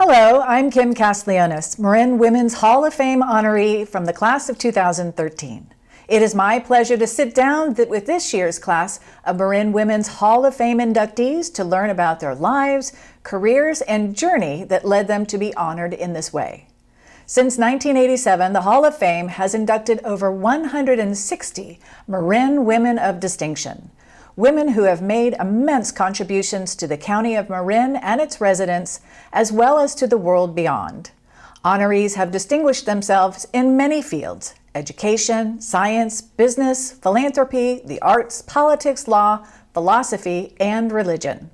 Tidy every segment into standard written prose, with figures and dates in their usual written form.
Hello, I'm Kim Castellanos, Marin Women's Hall of Fame honoree from the class of 2013. It is my pleasure to sit down with this year's class of Marin Women's Hall of Fame inductees to learn about their lives, careers, and journey that led them to be honored in this way. Since 1987, the Hall of Fame has inducted over 160 Marin women of distinction, women who have made immense contributions to the County of Marin and its residents, as well as to the world beyond. Honorees have distinguished themselves in many fields: education, science, business, philanthropy, the arts, politics, law, philosophy, and religion.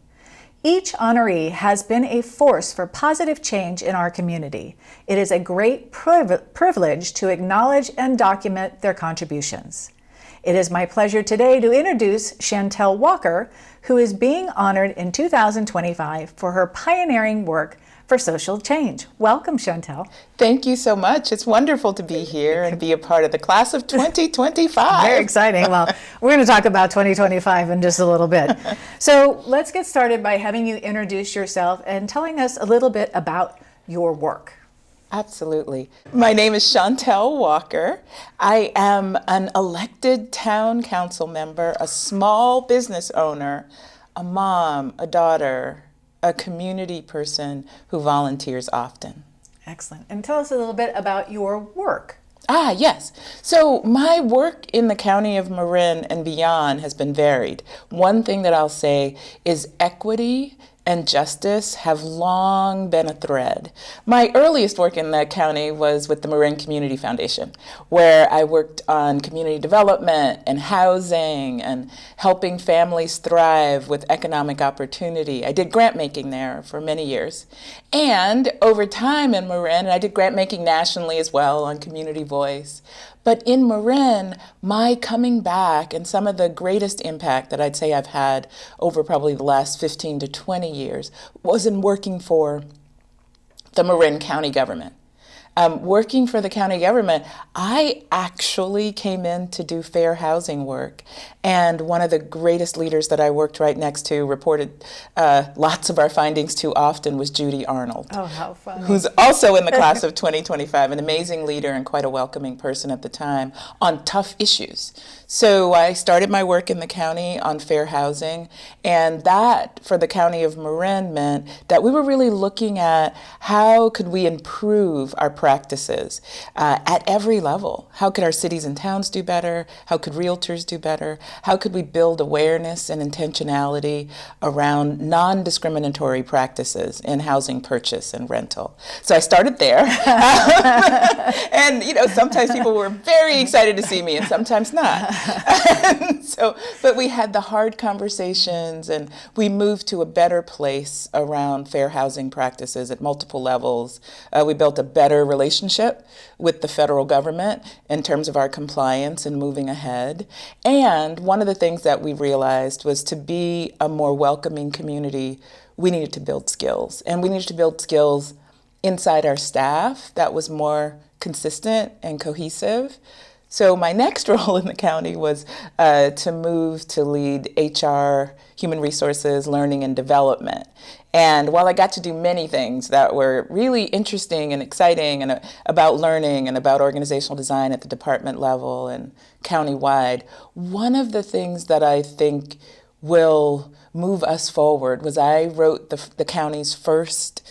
Each honoree has been a force for positive change in our community. It is a great privilege to acknowledge and document their contributions. It is my pleasure today to introduce Chantel Walker, who is being honored in 2025 for her pioneering work for social change. Welcome, Chantel. Thank you so much. It's wonderful to be here and be a part of the class of 2025. Very exciting. Well, we're going to talk about 2025 in just a little bit. So let's get started by having you introduce yourself and telling us a little bit about your work. Absolutely. My name is Chantel Walker. I am an elected town council member, a small business owner, a mom, a daughter, a community person who volunteers often. Excellent. And tell us a little bit about your work. Yes. So my work in the County of Marin and beyond has been varied. One thing that I'll say is equity and justice have long been a thread. My earliest work in the county was with the Marin Community Foundation, where I worked on community development and housing and helping families thrive with economic opportunity. I did grant making there for many years. And over time in Marin, and I did grant making nationally as well on Community Voice. But in Marin, my coming back and some of the greatest impact that I'd say I've had over probably the last 15 to 20 years was in working for the Marin County government. Working for the county government, I actually came in to do fair housing work. And one of the greatest leaders that I worked right next to, reported lots of our findings to often, was Judy Arnold. Oh, how funny. Who's also in the class of 2025, an amazing leader and quite a welcoming person at the time on tough issues. So I started my work in the county on fair housing, and that for the county of Marin meant that we were really looking at how could we improve our practices at every level. How could our cities and towns do better? How could realtors do better? How could we build awareness and intentionality around non-discriminatory practices in housing purchase and rental? So I started there. And sometimes people were very excited to see me and sometimes not. But we had the hard conversations and we moved to a better place around fair housing practices at multiple levels. We built a better relationship with the federal government in terms of our compliance and moving ahead. And one of the things that we realized was to be a more welcoming community, we needed to build skills. And we needed to build skills inside our staff that was more consistent and cohesive. So my next role in the county was to move to lead HR, human resources, learning and development. And while I got to do many things that were really interesting and exciting and about learning and about organizational design at the department level and countywide, one of the things that I think will move us forward was I wrote the county's first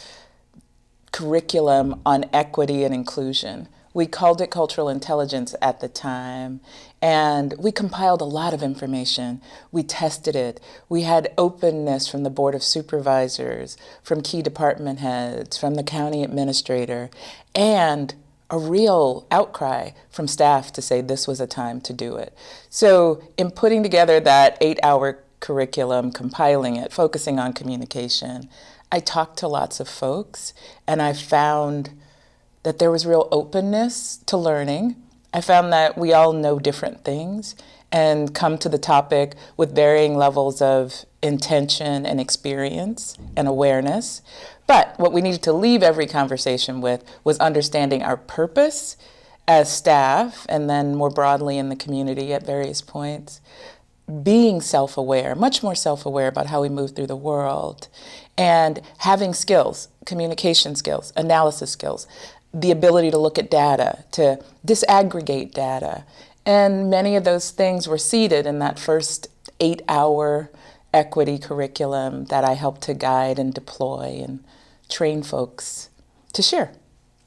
curriculum on equity and inclusion. We called it cultural intelligence at the time, and we compiled a lot of information. We tested it. We had openness from the Board of Supervisors, from key department heads, from the county administrator, and a real outcry from staff to say this was a time to do it. So in putting together that 8-hour curriculum, compiling it, focusing on communication, I talked to lots of folks, and I found that there was real openness to learning. I found that we all know different things and come to the topic with varying levels of intention and experience and awareness. But what we needed to leave every conversation with was understanding our purpose as staff and then more broadly in the community at various points, being self-aware, much more self-aware about how we move through the world, and having skills, communication skills, analysis skills, the ability to look at data, to disaggregate data. And many of those things were seeded in that first 8-hour equity curriculum that I helped to guide and deploy and train folks to share.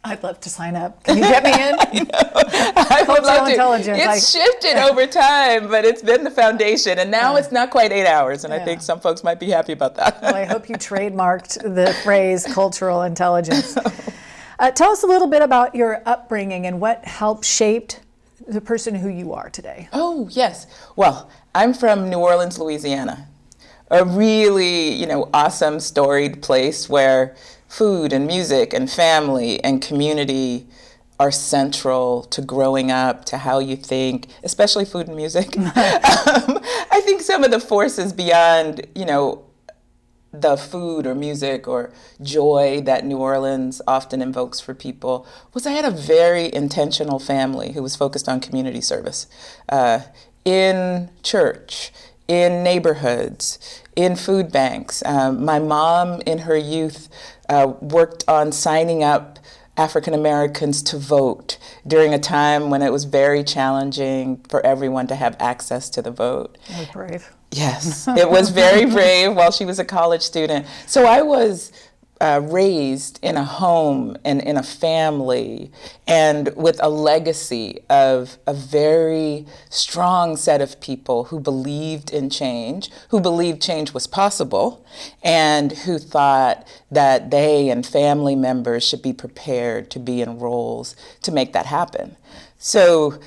I'd love to sign up. Can you get me in? I would love to. Intelligence. It's shifted over time, but it's been the foundation. And now it's not quite 8 hours, and I think some folks might be happy about that. Well, I hope you trademarked the phrase cultural intelligence. Tell us a little bit about your upbringing and what helped shaped the person who you are today. Oh, yes. Well, I'm from New Orleans, Louisiana, a really, awesome, storied place where food and music and family and community are central to growing up, to how you think, especially food and music. I think some of the forces beyond, the food or music or joy that New Orleans often invokes for people was I had a very intentional family who was focused on community service in church, in neighborhoods, in food banks. My mom in her youth worked on signing up African Americans to vote during a time when it was very challenging for everyone to have access to the vote. Very brave. Yes, it was very brave while she was a college student. So I was raised in a home and in a family and with a legacy of a very strong set of people who believed in change, who believed change was possible, and who thought that they and family members should be prepared to be in roles to make that happen. So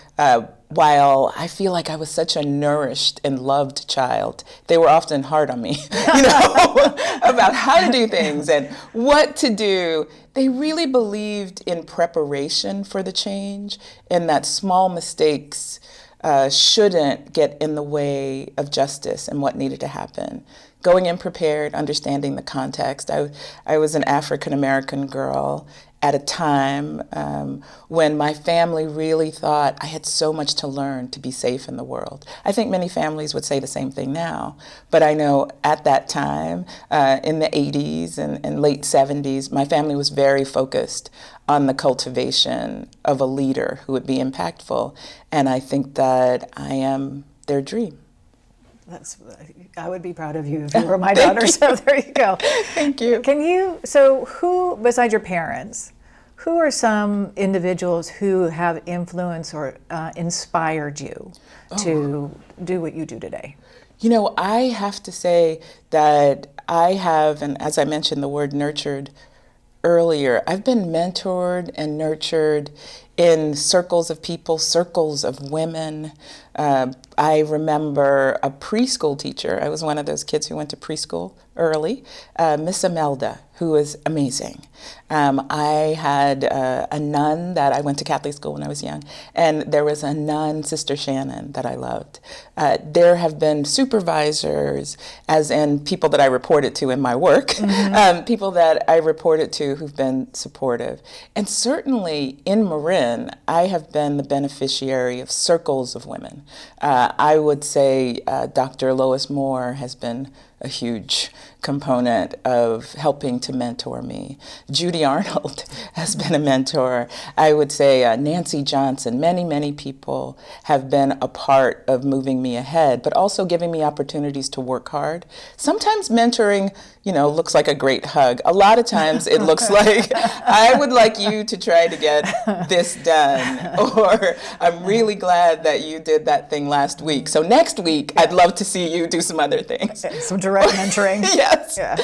while I feel like I was such a nourished and loved child, they were often hard on me, about how to do things and what to do. They really believed in preparation for the change and that small mistakes shouldn't get in the way of justice and what needed to happen. Going in prepared, understanding the context. I was an African American girl at a time when my family really thought I had so much to learn to be safe in the world. I think many families would say the same thing now, but I know at that time, in the 80s and late 70s, my family was very focused on the cultivation of a leader who would be impactful, and I think that I am their dream. I would be proud of you if you were my daughter, so there you go. Thank you. So who, besides your parents, who are some individuals who have influenced or inspired you to do what you do today? I have to say that I have, and as I mentioned the word nurtured earlier, I've been mentored and nurtured in circles of people, circles of women. I remember a preschool teacher. I was one of those kids who went to preschool early, Miss Imelda, who was amazing. I had a nun that I went to Catholic school when I was young, and there was a nun, Sister Shannon, that I loved. There have been supervisors, as in people that I reported to in my work, people that I reported to who've been supportive. And certainly in Marin, I have been the beneficiary of circles of women. I would say Dr. Lois Moore has been a huge component of helping to mentor me. Judy Arnold has been a mentor. I would say Nancy Johnson, many people have been a part of moving me ahead, but also giving me opportunities to work hard. Sometimes mentoring, looks like a great hug. A lot of times it looks like, I would like you to try to get this done, or I'm really glad that you did that thing last week. So next week, I'd love to see you do some other things. Some direct mentoring. Yes. Yeah.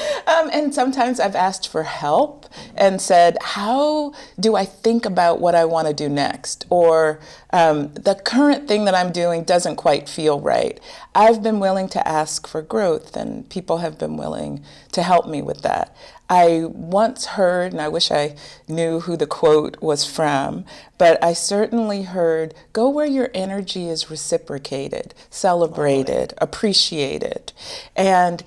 And sometimes I've asked for help and said, how do I think about what I want to do next? Or the current thing that I'm doing doesn't quite feel right. I've been willing to ask for growth, and people have been willing to help me with that. I once heard, and I wish I knew who the quote was from, but I certainly heard, go where your energy is reciprocated, celebrated, appreciated. And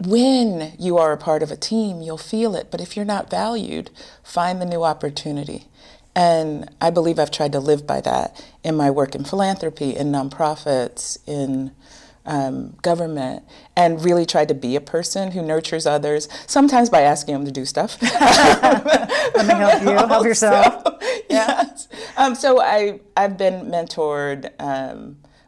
when you are a part of a team, you'll feel it. But if you're not valued, find the new opportunity. And I believe I've tried to live by that in my work in philanthropy, in nonprofits, in government, and really tried to be a person who nurtures others, sometimes by asking them to do stuff. Let me help you, help yourself. Yes. So I've been mentored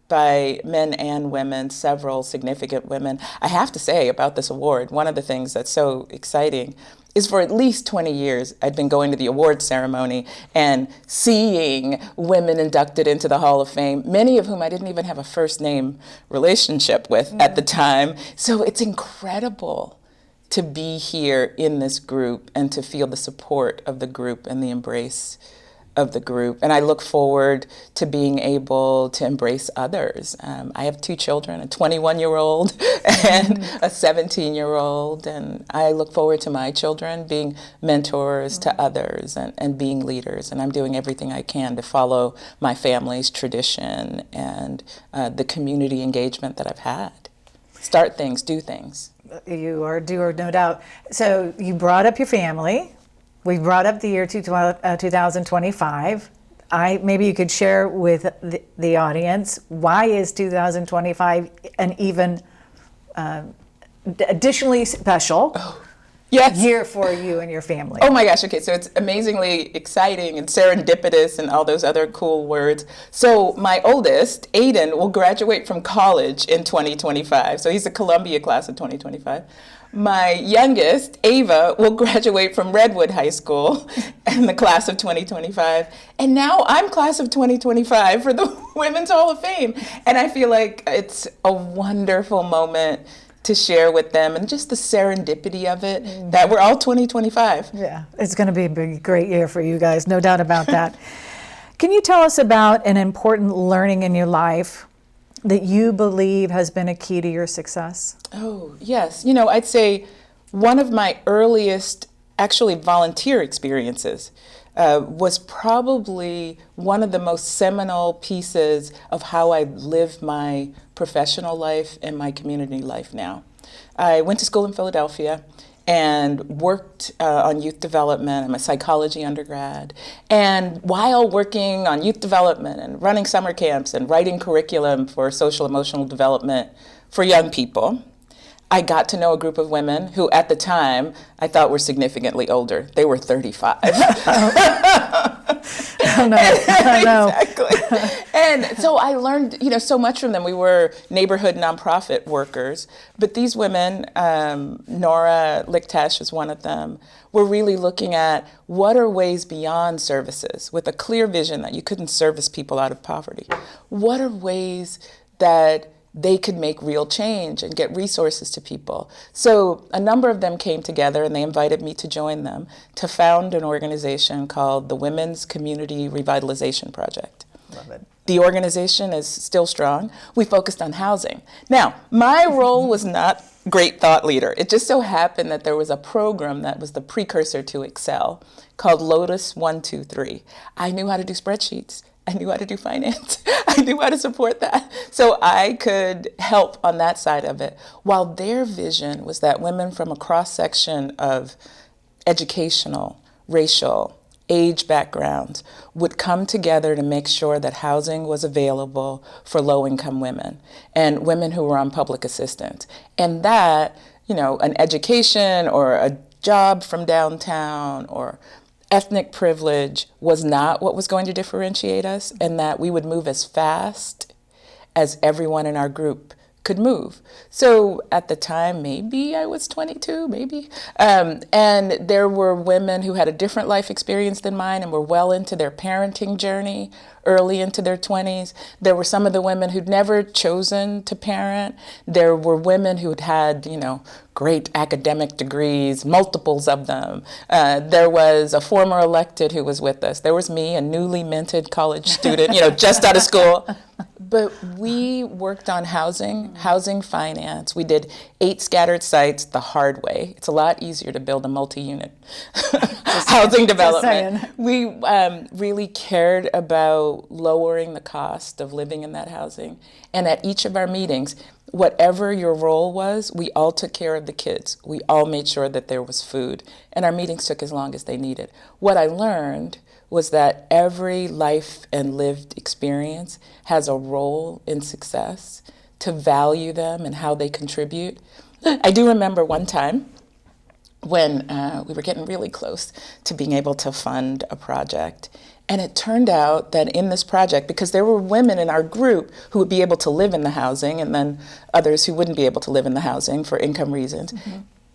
by men and women, several significant women. I have to say about this award, one of the things that's so exciting is for at least 20 years, I'd been going to the award ceremony and seeing women inducted into the Hall of Fame, many of whom I didn't even have a first name relationship with at the time. So it's incredible to be here in this group and to feel the support of the group and the embrace of the group. And I look forward to being able to embrace others. I have 2 children, a 21-year-old and a 17-year-old. And I look forward to my children being mentors to others and being leaders. And I'm doing everything I can to follow my family's tradition and the community engagement that I've had. Start things, do things. You are doer, no doubt. So you brought up your family. We brought up the year 2025. Maybe you could share with the audience, why is 2025 an even additionally special year for you and your family? Oh my gosh, okay, so it's amazingly exciting and serendipitous and all those other cool words. So my oldest, Aiden, will graduate from college in 2025. So he's a Columbia class of 2025. My youngest, Ava, will graduate from Redwood High School in the class of 2025. And now I'm class of 2025 for the Women's Hall of Fame. And I feel like it's a wonderful moment to share with them and just the serendipity of it, that we're all 2025. Yeah, it's going to be a big, great year for you guys, no doubt about that. Can you tell us about an important learning in your life that you believe has been a key to your success? Oh, yes. You know, I'd say one of my earliest actually volunteer experiences was probably one of the most seminal pieces of how I live my professional life and my community life now. I went to school in Philadelphia and worked on youth development. I'm a psychology undergrad. And while working on youth development and running summer camps and writing curriculum for social emotional development for young people, I got to know a group of women who at the time I thought were significantly older. They were 35. Oh, no, I know. Exactly. And so I learned, so much from them. We were neighborhood nonprofit workers, but these women, Nora Lichtash is one of them, were really looking at what are ways beyond services with a clear vision that you couldn't service people out of poverty. What are ways that they could make real change and get resources to people. So a number of them came together and they invited me to join them to found an organization called the Women's Community Revitalization Project. Love it. The organization is still strong. We focused on housing. Now, my role was not great thought leader. It just so happened that there was a program that was the precursor to Excel called Lotus 123. I knew how to do spreadsheets. I knew how to do finance. I knew how to support that. So I could help on that side of it. While their vision was that women from a cross-section of educational, racial, age backgrounds would come together to make sure that housing was available for low-income women and women who were on public assistance. And that, an education or a job from downtown or ethnic privilege was not what was going to differentiate us, and that we would move as fast as everyone in our group could move. So at the time, maybe I was 22, maybe. And there were women who had a different life experience than mine and were well into their parenting journey, early into their 20s. There were some of the women who'd never chosen to parent. There were women who'd had, great academic degrees, multiples of them. There was a former elected who was with us. There was me, a newly minted college student, just out of school. But we worked on housing finance. We did 8 scattered sites the hard way. It's a lot easier to build a multi-unit housing development. We really cared about lowering the cost of living in that housing. And at each of our meetings, whatever your role was, we all took care of the kids. We all made sure that there was food. And our meetings took as long as they needed. What I learned was that every life and lived experience has a role in success, to value them and how they contribute. I do remember one time when we were getting really close to being able to fund a project. And it turned out that in this project, because there were women in our group who would be able to live in the housing and then others who wouldn't be able to live in the housing for income reasons,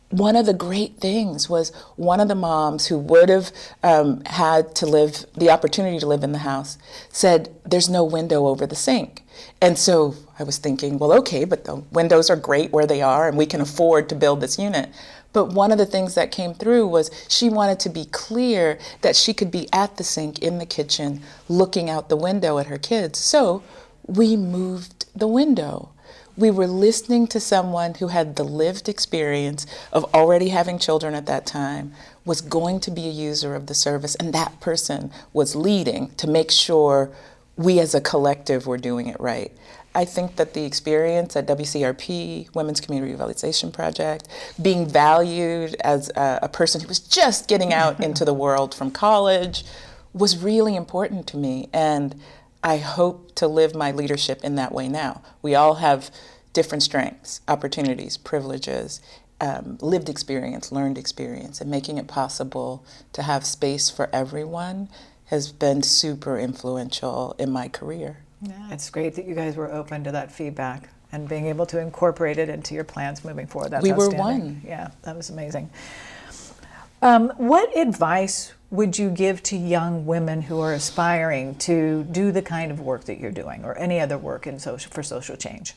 one of the great things was one of the moms who would have had to live, the opportunity to live in the house, said, there's no window over the sink. And so I was thinking, well, okay, but the windows are great where they are and we can afford to build this unit. But one of the things that came through was she wanted to be clear that she could be at the sink in the kitchen looking out the window at her kids. So we moved the window. We were listening to someone who had the lived experience of already having children at that time, was going to be a user of the service, and that person was leading to make sure we as a collective were doing it right. I think that the experience at WCRP, Women's Community Revitalization Project, being valued as a person who was just getting out into the world from college was really important to me. And I hope to live my leadership in that way now. We all have different strengths, opportunities, privileges, lived experience, learned experience, and making it possible to have space for everyone has been super influential in my career. Yeah, it's great that you guys were open to that feedback and being able to incorporate it into your plans moving forward. That's we were outstanding. one. Yeah, that was amazing. What advice would you give to young women who are aspiring to do the kind of work that you're doing or any other work in for social change?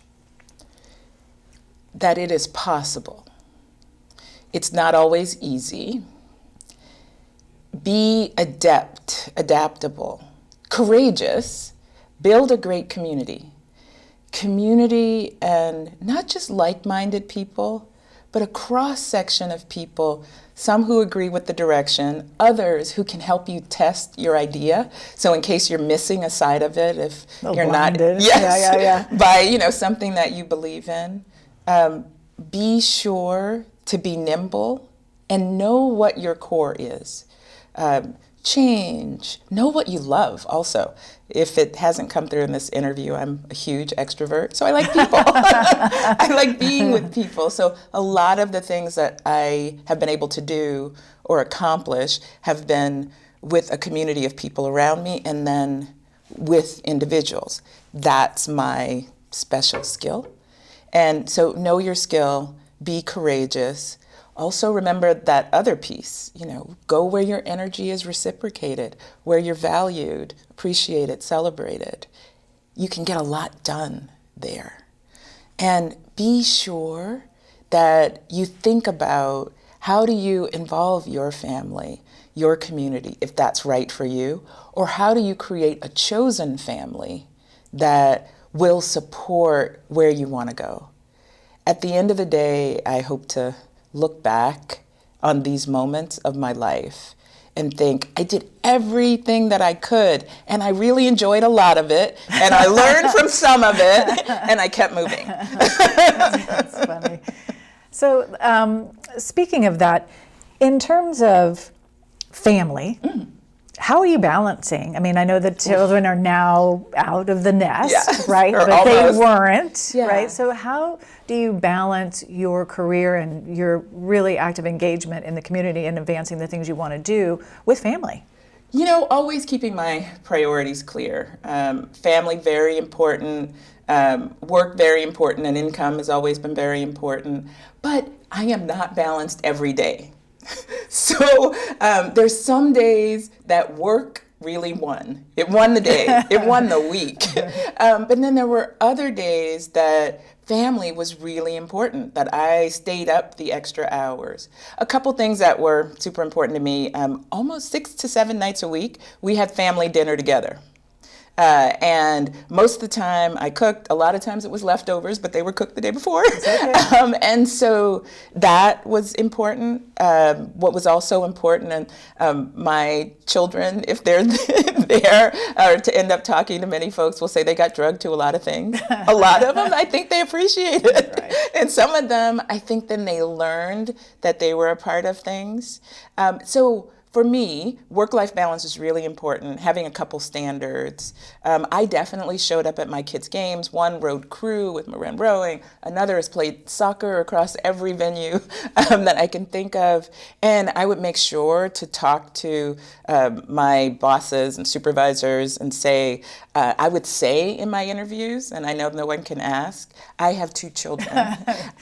That it is possible. It's not always easy. Be adaptable, courageous. Build a great community. Community and not just like-minded people, but a cross-section of people, some who agree with the direction, others who can help you test your idea. So in case you're missing a side of it, if you're blinded. not, yes, Yeah. by something that you believe in, be sure to be nimble and know what your core is. Change. Know what you love also. If it hasn't come through in this interview, I'm a huge extrovert, so I like people. I like being with people. So a lot of the things that I have been able to do or accomplish have been with a community of people around me and then with individuals. That's my special skill. And so know your skill, be courageous. Also remember that other piece, go where your energy is reciprocated, where you're valued, appreciated, celebrated. You can get a lot done there. And be sure that you think about how do you involve your family, your community, if that's right for you, or how do you create a chosen family that will support where you want to go. At the end of the day, I hope to look back on these moments of my life and think, I did everything that I could, and I really enjoyed a lot of it, and I learned from some of it, and I kept moving. That's funny. So speaking of that, in terms of family, how are you balancing? I mean, I know the children are now out of the nest, yes, right? But almost. they weren't, Yeah. right? So how do you balance your career and your really active engagement in the community and advancing the things you want to do with family? Always keeping my priorities clear. Family, very important. Work, very important. And income has always been very important. But I am not balanced every day. So there's some days that work really won. It won the day. It won the week. But then there were other days that family was really important, that I stayed up the extra hours. A couple things that were super important to me, almost 6 to 7 nights a week, we had family dinner together. And most of the time I cooked. A lot of times it was leftovers, but they were cooked the day before. Okay. And so that was important. What was also important, and my children, if they're there, or to end up talking to many folks, will say they got drugged to a lot of things. A lot of them, I think they appreciate it. Right. And some of them, I think then they learned that they were a part of things. So for me, work-life balance is really important, having a couple standards. I definitely showed up at my kids' games. One rowed crew with Marin rowing. Another has played soccer across every venue that I can think of. And I would make sure to talk to my bosses and supervisors and say, I would say in my interviews, and I know no one can ask, I have 2 children.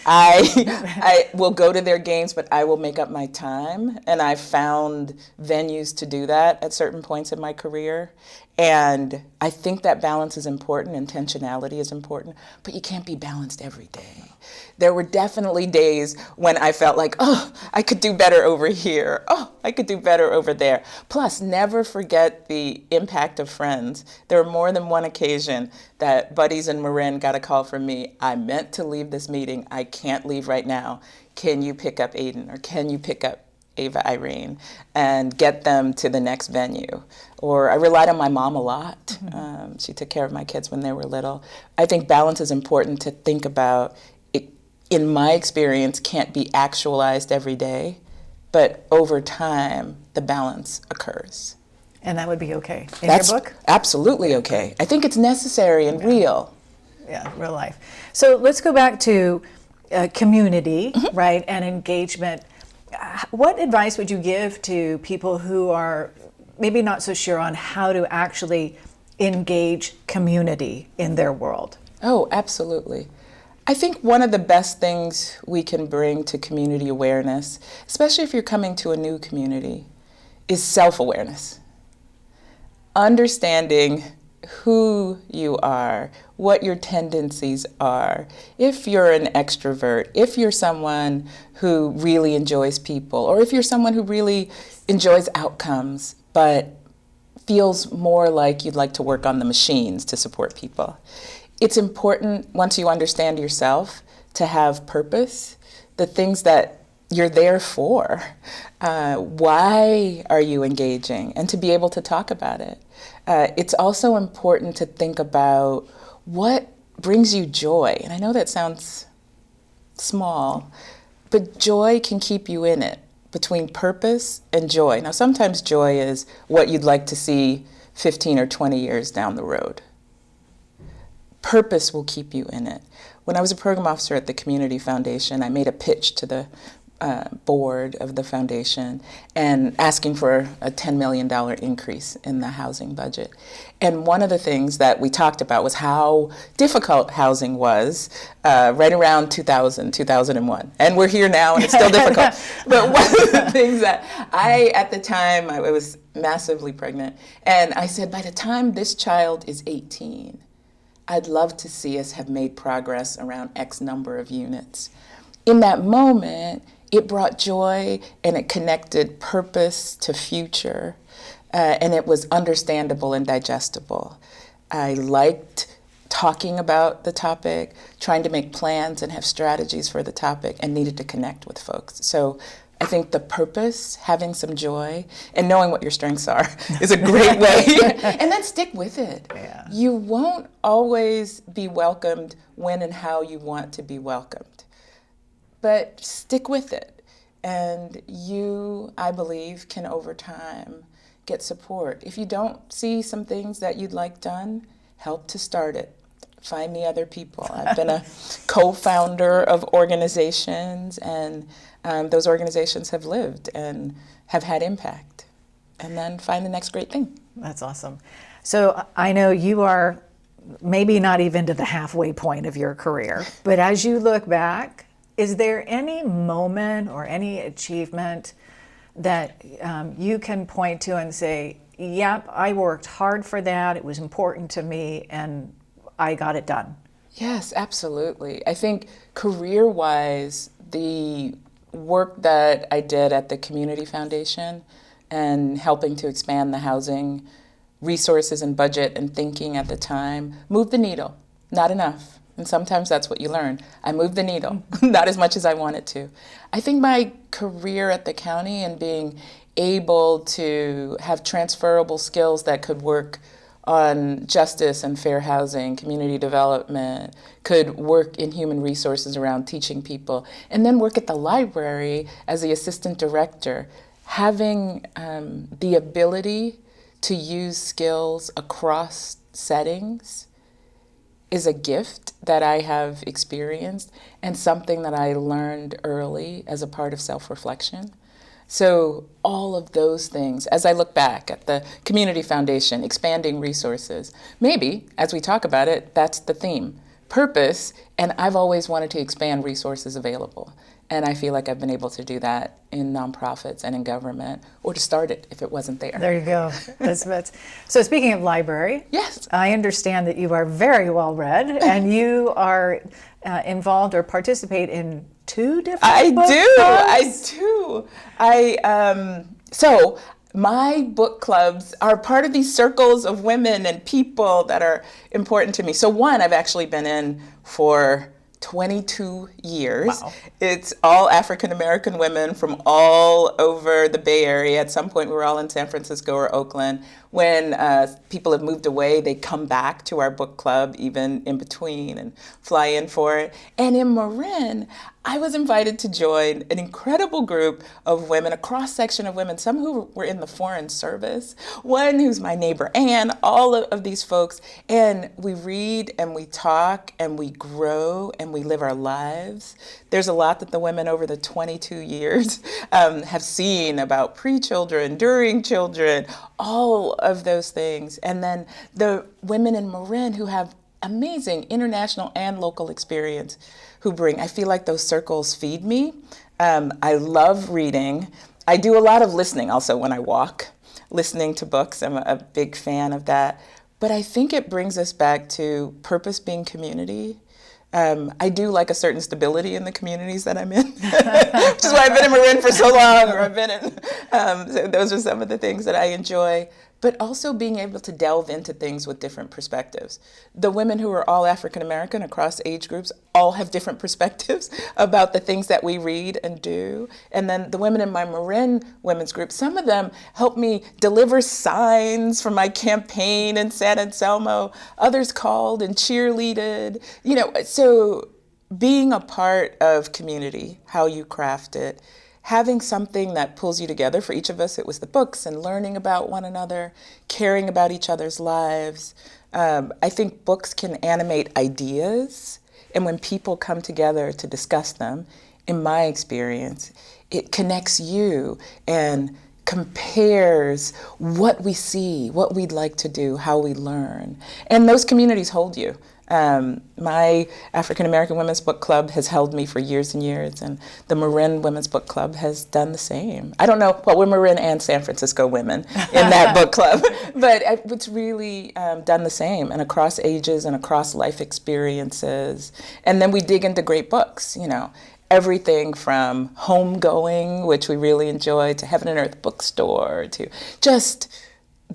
I will go to their games, but I will make up my time. And I've found venues to do that at certain points in my career. And I think that balance is important, intentionality is important, but you can't be balanced every day. There were definitely days when I felt like, oh, I could do better over here. Oh, I could do better over there. Plus, never forget the impact of friends. There were more than one occasion that buddies in Marin got a call from me. I meant to leave this meeting. I can't leave right now. Can you pick up Aiden, or can you pick up Ava Irene and get them to the next venue? Or I relied on my mom a lot. She took care of my kids when they were little. I think balance is important to think about. It, in my experience, can't be actualized every day, but over time, the balance occurs. And that would be okay in That's your book? Absolutely okay. I think it's necessary and real. Yeah, real life. So let's go back to community, right, and engagement. What advice would you give to people who are maybe not so sure on how to actually engage community in their world? Oh, absolutely. I think one of the best things we can bring to community awareness, especially if you're coming to a new community, is self-awareness. Understanding who you are, what your tendencies are. If you're an extrovert, if you're someone who really enjoys people, or if you're someone who really enjoys outcomes, but feels more like you'd like to work on the machines to support people. It's important, once you understand yourself, to have purpose, the things that you're there for. Why are you engaging? And to be able to talk about it. It's also important to think about what brings you joy. And I know that sounds small, but joy can keep you in it, between purpose and joy. Now, sometimes joy is what you'd like to see 15 or 20 years down the road. Purpose will keep you in it. When I was a program officer at the Community Foundation, I made a pitch to the board of the foundation and asking for a $10 million increase in the housing budget. And one of the things that we talked about was how difficult housing was right around 2000, 2001. And we're here now and it's still difficult. But one of the things that at the time, I was massively pregnant, and I said, by the time this child is 18, I'd love to see us have made progress around X number of units. In that moment, it brought joy and it connected purpose to future, and it was understandable and digestible. I liked talking about the topic, trying to make plans and have strategies for the topic, and needed to connect with folks. So I think the purpose, having some joy, and knowing what your strengths are is a great way. And then stick with it. Yeah. You won't always be welcomed when and how you want to be welcomed. But stick with it, and you, I believe, can over time get support. If you don't see some things that you'd like done, help to start it. Find the other people. I've been a co-founder of organizations, and those organizations have lived and have had impact. And then find the next great thing. That's awesome. So I know you are maybe not even to the halfway point of your career, but as you look back, is there any moment or any achievement that you can point to and say, yep, I worked hard for that, it was important to me, and I got it done? Yes, absolutely. I think career-wise, the work that I did at the Community Foundation and helping to expand the housing resources and budget and thinking at the time moved the needle. Not enough. And sometimes that's what you learn. I moved the needle, not as much as I wanted to. I think my career at the county and being able to have transferable skills that could work on justice and fair housing, community development, could work in human resources around teaching people, and then work at the library as the assistant director. having the ability to use skills across settings is a gift that I have experienced and something that I learned early as a part of self-reflection. So all of those things, as I look back at the Community Foundation, expanding resources, maybe as we talk about it, that's the theme, purpose, and I've always wanted to expand resources available. And I feel like I've been able to do that in nonprofits and in government, or to start it if it wasn't there. There you go. So speaking of library, yes, I understand that you are very well read and you are involved or participate in 2 different book clubs? I do. So my book clubs are part of these circles of women and people that are important to me. So one I've actually been in for 22 years. Wow. It's all African American women from all over the Bay Area. At some point, we were all in San Francisco or Oakland. When people have moved away, they come back to our book club, even in between, and fly in for it. And in Marin, I was invited to join an incredible group of women, a cross-section of women, some who were in the Foreign Service, one who's my neighbor Anne, all of these folks. And we read and we talk and we grow and we live our lives. There's a lot that the women over the 22 years have seen about pre-children, during children, all of those things. And then the women in Marin who have amazing international and local experience who bring, I feel like those circles feed me. I love reading. I do a lot of listening also when I walk, listening to books. I'm a big fan of that. But I think it brings us back to purpose being community. I do like a certain stability in the communities that I'm in, which is why I've been in Marin for so long, or I've been in, so those are some of the things that I enjoy. But also being able to delve into things with different perspectives. The women who are all African American across age groups all have different perspectives about the things that we read and do. And then the women in my Marin women's group, some of them help me deliver signs for my campaign in San Anselmo. Others called and cheerleaded. You know, so being a part of community, how you craft it, having something that pulls you together. For each of us, it was the books and learning about one another, caring about each other's lives. I think books can animate ideas, and when people come together to discuss them, in my experience, it connects you and compares what we see, what we'd like to do, how we learn. And those communities hold you. My African American Women's Book Club has held me for years and years, and the Marin Women's Book Club has done the same. I don't know, well, we're Marin and San Francisco women in that book club, but it's really done the same, and across ages and across life experiences. And then we dig into great books, you know, everything from Homegoing, which we really enjoy, to Heaven and Earth Bookstore, to just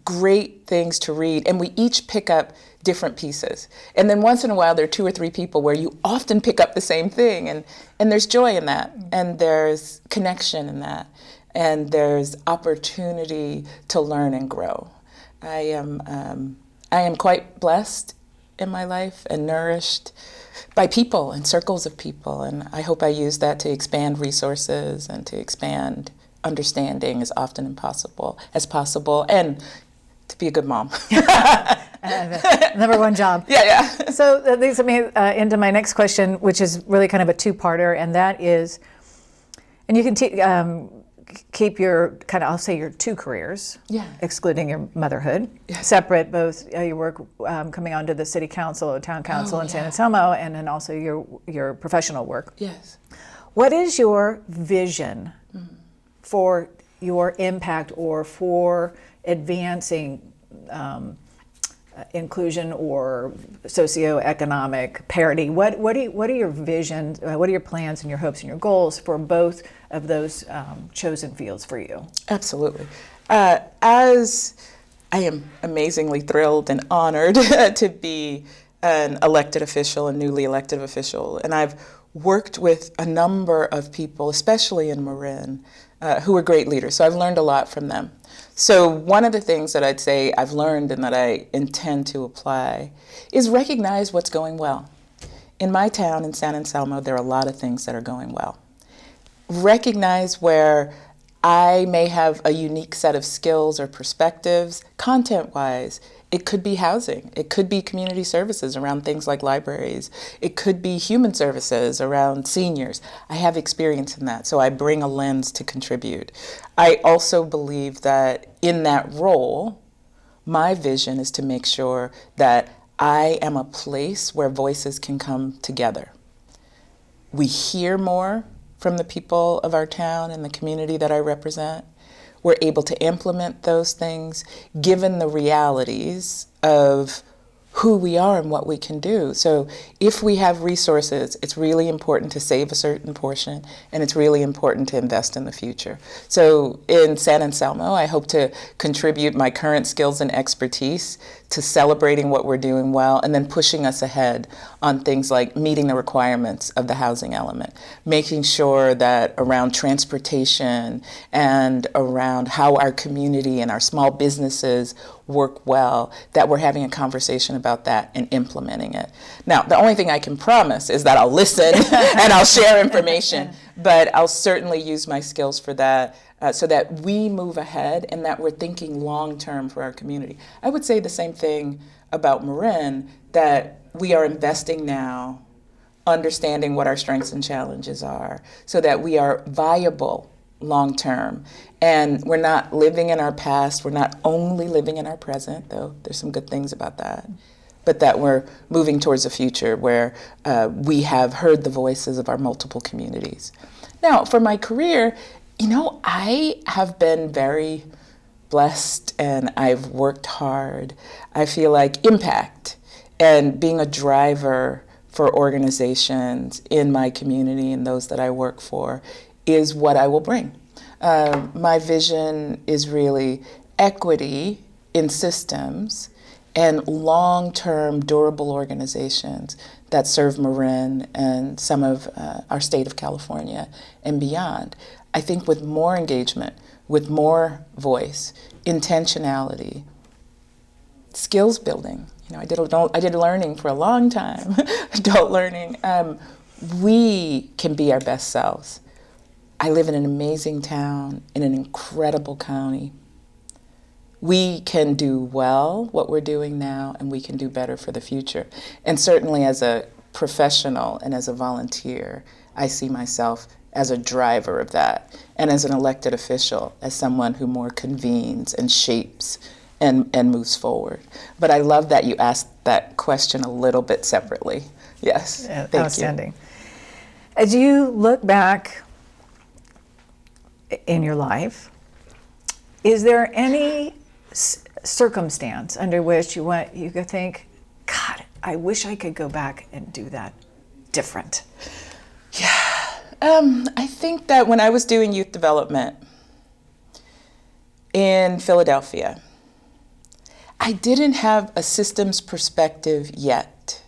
great things to read. And we each pick up different pieces. And then once in a while, there are 2 or 3 people where you often pick up the same thing. And there's joy in that. And there's connection in that. And there's opportunity to learn and grow. I am quite blessed in my life and nourished by people and circles of people. And I hope I use that to expand resources and to expand understanding as often as possible, and to be a good mom. Number one job. Yeah. So that leads me into my next question, which is really kind of a 2-parter, and that is, and you can keep your kind of, I'll say your 2 careers, excluding your motherhood, separate, both your work coming onto the city council or town council in San Anselmo, and then also your professional work. Yes. What is your vision for your impact or for advancing inclusion or socioeconomic parity? What are your visions, what are your plans and your hopes and your goals for both of those chosen fields for you? Absolutely. As I am amazingly thrilled and honored to be an elected official, a newly elected official, and I've worked with a number of people, especially in Marin, who are great leaders. So I've learned a lot from them. So one of the things that I'd say I've learned and that I intend to apply is recognize what's going well. In my town, in San Anselmo, there are a lot of things that are going well. Recognize where I may have a unique set of skills or perspectives, content-wise. It could be housing. It could be community services around things like libraries. It could be human services around seniors. I have experience in that, so I bring a lens to contribute. I also believe that in that role, my vision is to make sure that I am a place where voices can come together. We hear more from the people of our town and the community that I represent. We're able to implement those things given the realities of who we are and what we can do. So if we have resources, it's really important to save a certain portion, and it's really important to invest in the future. So in San Anselmo, I hope to contribute my current skills and expertise to celebrating what we're doing well, and then pushing us ahead on things like meeting the requirements of the housing element, making sure that around transportation and around how our community and our small businesses work well, that we're having a conversation about that and implementing it. Now, the only thing I can promise is that I'll listen and I'll share information, but I'll certainly use my skills for that so that we move ahead and that we're thinking long-term for our community. I would say the same thing about Marin, that we are investing now, understanding what our strengths and challenges are, so that we are viable long-term. And we're not living in our past, we're not only living in our present, though there's some good things about that, but that we're moving towards a future where we have heard the voices of our multiple communities. Now, for my career, I have been very blessed and I've worked hard. I feel like impact and being a driver for organizations in my community and those that I work for is what I will bring. My vision is really equity in systems and long-term durable organizations that serve Marin and some of our state of California and beyond. I think with more engagement, with more voice, intentionality, skills building. I did learning for a long time, adult learning. We can be our best selves. I live in an amazing town, in an incredible county. We can do well what we're doing now, and we can do better for the future. And certainly as a professional and as a volunteer, I see myself as a driver of that, and as an elected official, as someone who more convenes and shapes and moves forward. But I love that you asked that question a little bit separately. Yes, thank outstanding. You. As you look back in your life, is there any circumstance under which you could think, God, I wish I could go back and do that different? Yeah, I think that when I was doing youth development in Philadelphia, I didn't have a systems perspective yet.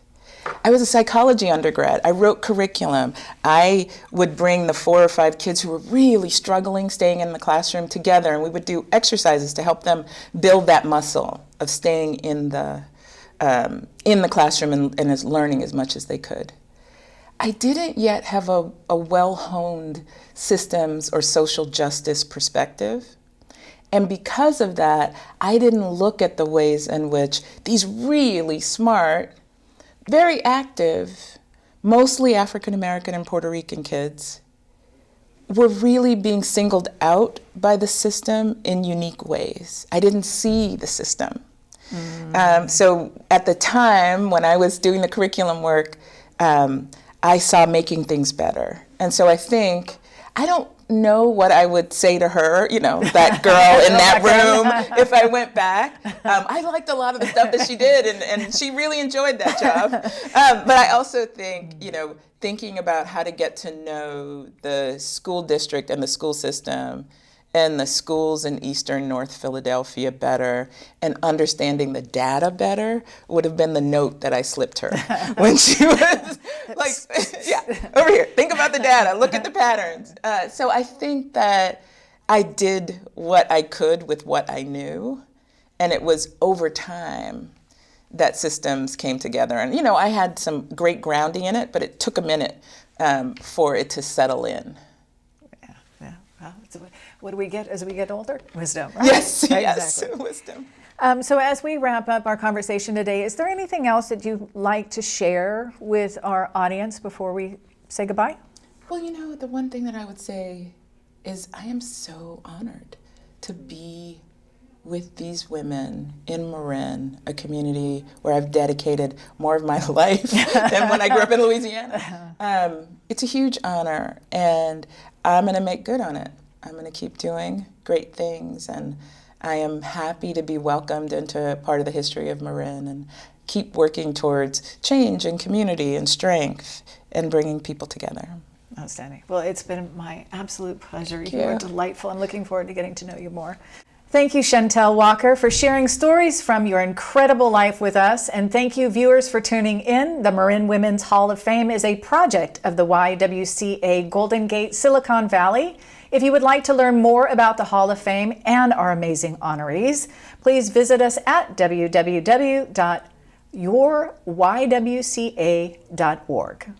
I was a psychology undergrad. I wrote curriculum. I would bring the 4 or 5 kids who were really struggling staying in the classroom together, and we would do exercises to help them build that muscle of staying in the classroom and as learning as much as they could. I didn't yet have a well-honed systems or social justice perspective. And because of that, I didn't look at the ways in which these really smart, very active, mostly African American and Puerto Rican kids were really being singled out by the system in unique ways. I didn't see the system. So at the time when I was doing the curriculum work, I saw making things better. And so I think, I don't know what I would say to her, that girl in that room, if I went back. I liked a lot of the stuff that she did, and she really enjoyed that job. But I also think, thinking about how to get to know the school district and the school system and the schools in Eastern North Philadelphia better and understanding the data better would have been the note that I slipped her when she was like, over here, think about the data, look at the patterns. So I think that I did what I could with what I knew, and it was over time that systems came together. And, I had some great grounding in it, but it took a minute for it to settle in. Yeah. Well, What do we get as we get older? Wisdom, right? Yes, yes, Exactly. wisdom. So as we wrap up our conversation today, is there anything else that you'd like to share with our audience before we say goodbye? Well, you know, the one thing that I would say is I am so honored to be with these women in Marin, a community where I've dedicated more of my life than when I grew up in Louisiana. It's a huge honor, and I'm going to make good on it. I'm going to keep doing great things, and I am happy to be welcomed into part of the history of Marin and keep working towards change and community and strength and bringing people together. Outstanding. Well, it's been my absolute pleasure. Thank You are you. delightful. I'm looking forward to getting to know you more. Thank you, Chantel Walker, for sharing stories from your incredible life with us. And thank you, viewers, for tuning in. The Marin Women's Hall of Fame is a project of the YWCA Golden Gate Silicon Valley. If you would like to learn more about the Hall of Fame and our amazing honorees, please visit us at www.yourywca.org.